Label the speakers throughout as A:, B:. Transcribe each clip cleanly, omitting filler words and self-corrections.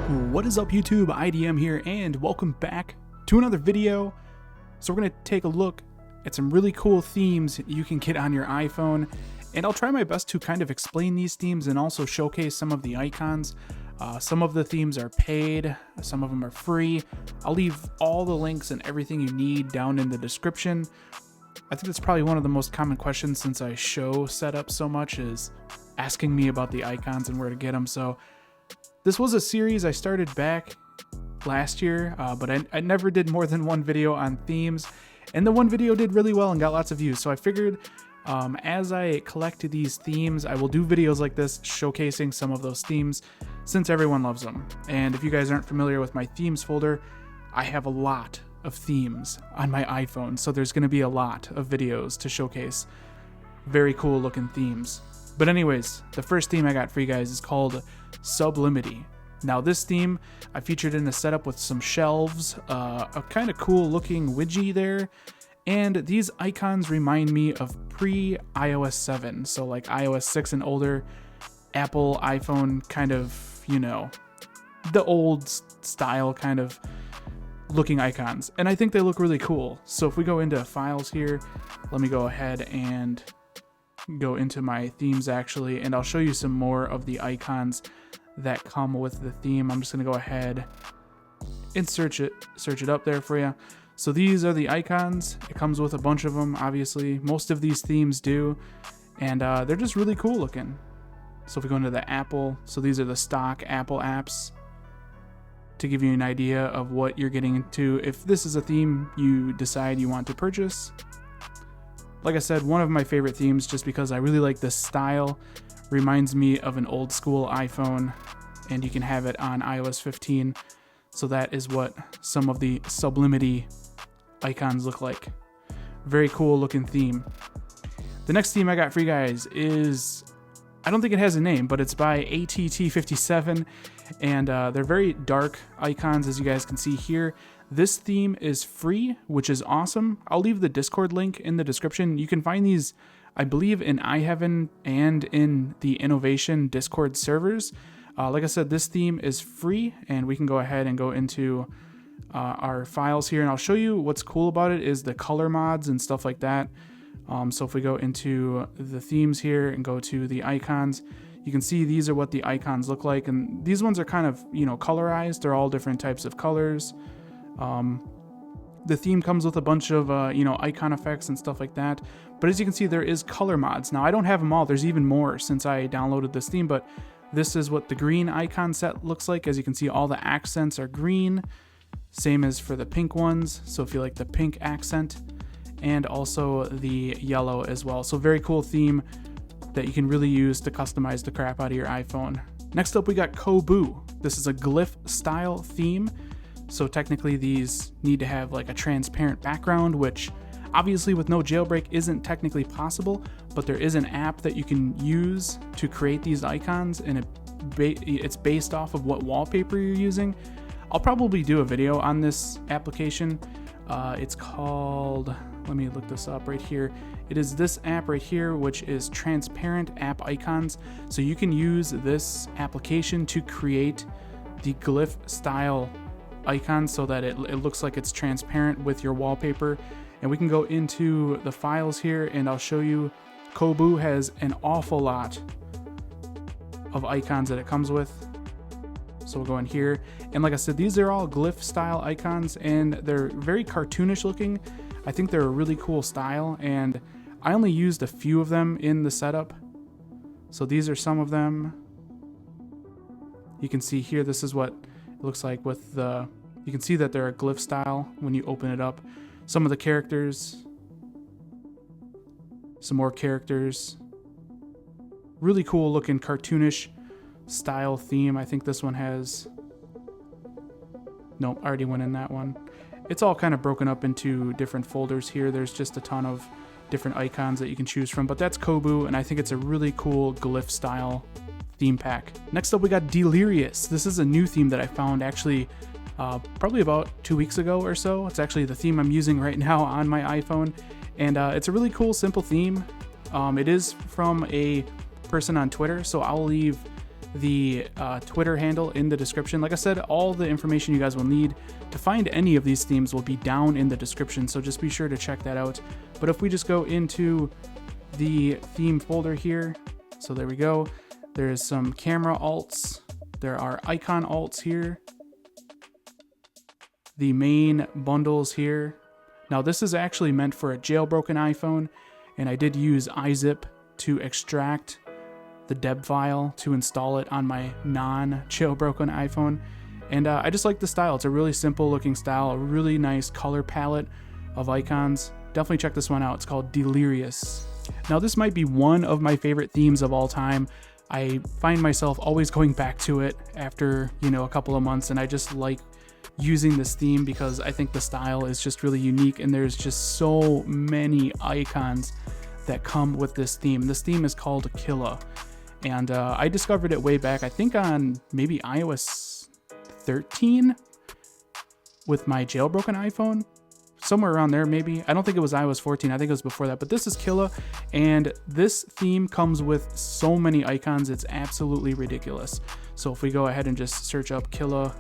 A: What is up, YouTube? IDM here, and welcome back to another video. So we're going to take a look at some really cool themes you can get on your iPhone, and I'll try my best to kind of explain these themes and also showcase some of the icons. Some of the themes are paid, some of them are free. I'll leave all the links and everything you need down in the description. I think that's probably one of the most common questions since I show setup so much, is asking me about the icons and where to get them. So this was a series I started back last year, but I never did more than one video on themes, and the one video did really well and got lots of views. So I figured as I collect these themes, I will do videos like this showcasing some of those themes since everyone loves them. And if you guys aren't familiar with my themes folder, I have a lot of themes on my iPhone, so there's going to be a lot of videos to showcase very cool looking themes. But anyways, the first theme I got for you guys is called Sublimity. Now this theme I featured in a setup with some shelves, a kind of cool looking widget there, and these icons remind me of pre-iOS 7, so like iOS 6 and older, Apple iPhone kind of, you know, the old style kind of looking icons, and I think they look really cool. So if we go into files here, let me go ahead and go into my themes actually, and I'll show you some more of the icons that come with the theme. I'm just going to go ahead and search it up there for you. So these are the icons. It comes with a bunch of them, obviously. Most of these themes do, and they're just really cool looking. So if we go into the Apple, so these are the stock Apple apps to give you an idea of what you're getting into if this is a theme you decide you want to purchase. Like I said, one of my favorite themes, just because I really like this style, reminds me of an old school iPhone, and you can have it on iOS 15. So that is what some of the Sublimity icons look like. Very cool looking theme. The next theme I got for you guys is, I don't think it has a name, but it's by Att57, and they're very dark icons, as you guys can see here. This theme is free, which is awesome. I'll leave the Discord link in the description. You can find these, I believe, in iHeaven and in the Innovation Discord servers. Like I said, this theme is free, and we can go ahead and go into our files here, and I'll show you what's cool about it is the color mods and stuff like that. So if we go into the themes here and go to the icons, you can see these are what the icons look like, and these ones are kind of, you know, colorized. They're all different types of colors. The theme comes with a bunch of, you know, icon effects and stuff like that. But as you can see, there is color mods. Now, I don't have them all. There's even more since I downloaded this theme, but this is what the green icon set looks like. As you can see, all the accents are green. Same as for the pink ones. So if you like the pink accent, and also the yellow as well. So very cool theme that you can really use to customize the crap out of your iPhone. Next up, we got Kobu. This is a glyph style theme. So technically these need to have like a transparent background, which obviously with no jailbreak isn't technically possible, but there is an app that you can use to create these icons, and it's based off of what wallpaper you're using. I'll probably do a video on this application. It's called, let me look this up right here. It is this app right here, which is Transparent App Icons. So you can use this application to create the glyph style icons so that it looks like it's transparent with your wallpaper. And we can go into the files here, and I'll show you. Kobu has an awful lot of icons that it comes with. So we'll go in here, and like I said, these are all glyph style icons, and they're very cartoonish looking. I think they're a really cool style, and I only used a few of them in the setup. So these are some of them. You can see here, this is what it looks like with the, you can see that they're a glyph style when you open it up. Some of the characters, some more characters. Really cool looking cartoonish style theme. I think this one has, nope, already went in that one. It's all kind of broken up into different folders here. There's just a ton of different icons that you can choose from, but that's Kobu, and I think it's a really cool glyph style theme pack. Next up, we got DeeLirious. This is a new theme that I found actually probably about 2 weeks ago or so. It's actually the theme I'm using right now on my iPhone, and it's a really cool, simple theme. It is from a person on Twitter, so I'll leave the Twitter handle in the description. Like I said, all the information you guys will need to find any of these themes will be down in the description, so just be sure to check that out. But if we just go into the theme folder here, so there we go. There's some camera alts. There are icon alts here. The main bundles here. Now this is actually meant for a jailbroken iPhone, and I did use iZip to extract the deb file to install it on my non-jailbroken iPhone. And I just like the style. It's a really simple looking style, a really nice color palette of icons. Definitely check this one out. It's called DeeLirious. Now this might be one of my favorite themes of all time. I find myself always going back to it after, a couple of months, and I just like using this theme because I think the style is just really unique, and there's just so many icons that come with this theme. This theme is called Killa, and I discovered it way back, I think on maybe iOS 13 with my jailbroken iPhone. Somewhere around there, maybe. I don't think it was iOS 14. I think it was before that. But this is Killa, and this theme comes with so many icons. It's absolutely ridiculous. So if we go ahead and just search up Killa,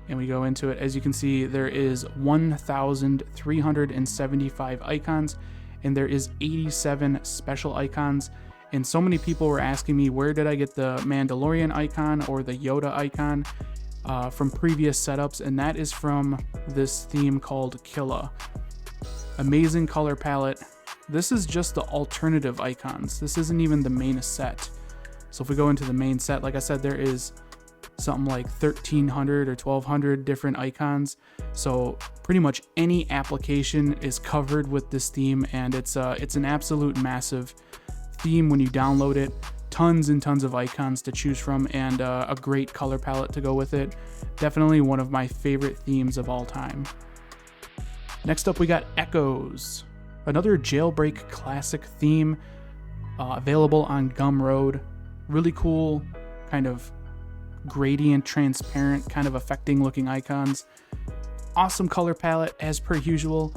A: and we go into it, as you can see, there is 1,375 icons, and there is 87 special icons. And so many people were asking me, where did I get the Mandalorian icon or the Yoda icon? From previous setups, and that is from this theme called Killa. Amazing color palette. This is just the alternative icons. This isn't even the main set. So if we go into the main set, like I said, there is something like 1,300 or 1,200 different icons. So pretty much any application is covered with this theme, and it's an absolute massive theme when you download it. Tons and tons of icons to choose from, and a great color palette to go with it. Definitely one of my favorite themes of all time. Next up, we got Echoes, another Jailbreak classic theme, available on Gumroad. Really cool, kind of gradient, transparent, kind of affecting looking icons. Awesome color palette as per usual.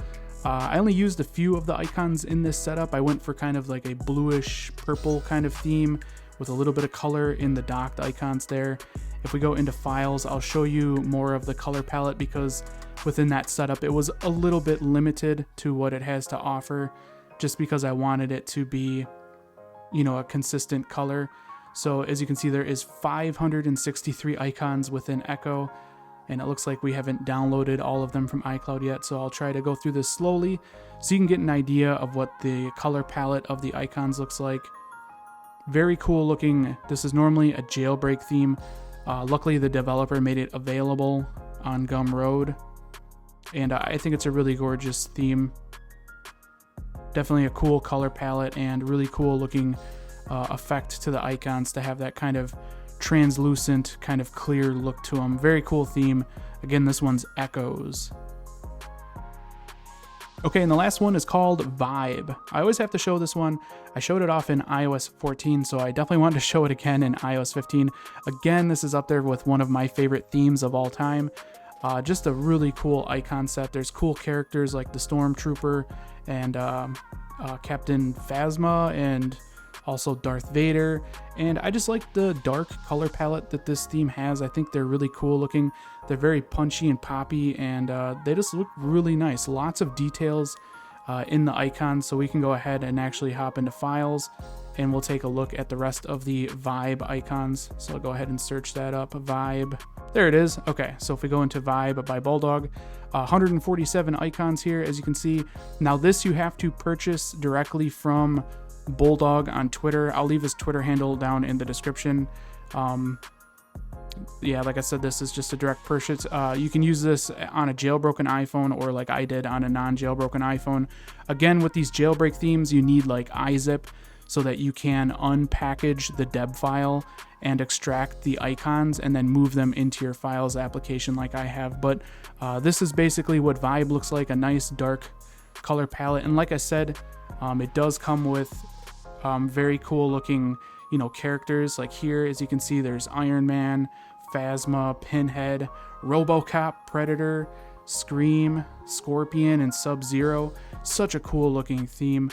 A: I only used a few of the icons in this setup. I went for kind of like a bluish purple kind of theme with a little bit of color in the docked icons there. If we go into files, I'll show you more of the color palette because within that setup, it was a little bit limited to what it has to offer just because I wanted it to be, a consistent color. So as you can see, there is 563 icons within Echo. And it looks like we haven't downloaded all of them from iCloud yet, so I'll try to go through this slowly so you can get an idea of what the color palette of the icons looks like. Very cool looking. This is normally a jailbreak theme. Luckily, the developer made it available on Gumroad, and I think it's a really gorgeous theme. Definitely a cool color palette and really cool looking effect to the icons to have that kind of translucent, kind of clear look to them. Very cool theme. Again, this one's Echoes. Okay, and the last one is called Vibe. I always have to show this one. I showed it off in iOS 14, so I definitely wanted to show it again in iOS 15. Again, this is up there with one of my favorite themes of all time. Just a really cool icon set. There's cool characters like the Stormtrooper and Captain Phasma and also Darth Vader, and I just like the dark color palette that this theme has. I think they're really cool looking. They're very punchy and poppy, and they just look really nice. Lots of details in the icons, so we can go ahead and actually hop into files, and we'll take a look at the rest of the Vibe icons. So I'll go ahead and search that up, Vibe. There it is. Okay, so if we go into Vibe by Bulldog, 147 icons here, as you can see. Now this you have to purchase directly from Bulldog on Twitter. I'll leave his Twitter handle down in the description. Yeah, like I said, this is just a direct purchase. You can use this on a jailbroken iPhone or like I did on a non-jailbroken iPhone. Again, with these jailbreak themes, you need like iZip so that you can unpackage the deb file and extract the icons and then move them into your files application like I have. But this is basically what Vibe looks like, a nice dark color palette. And like I said, it does come with very cool looking, characters. Like here, as you can see, there's Iron Man, Phasma, Pinhead, RoboCop, Predator, Scream, Scorpion, and Sub-Zero. Such a cool looking theme.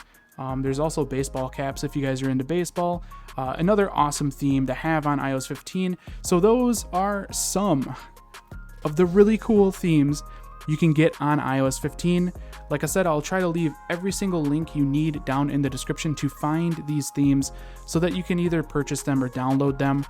A: There's also baseball caps if you guys are into baseball. Another awesome theme to have on iOS 15. So those are some of the really cool themes you can get on iOS 15. Like I said, I'll try to leave every single link you need down in the description to find these themes so that you can either purchase them or download them.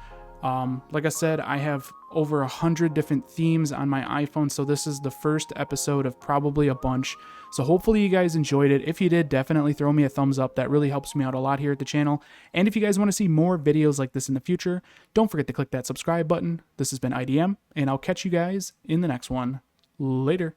A: Like I said, I have over 100 different themes on my iPhone, so this is the first episode of probably a bunch. So hopefully you guys enjoyed it. If you did, definitely throw me a thumbs up. That really helps me out a lot here at the channel. And if you guys want to see more videos like this in the future, don't forget to click that subscribe button. This has been IDM, and I'll catch you guys in the next one. Later.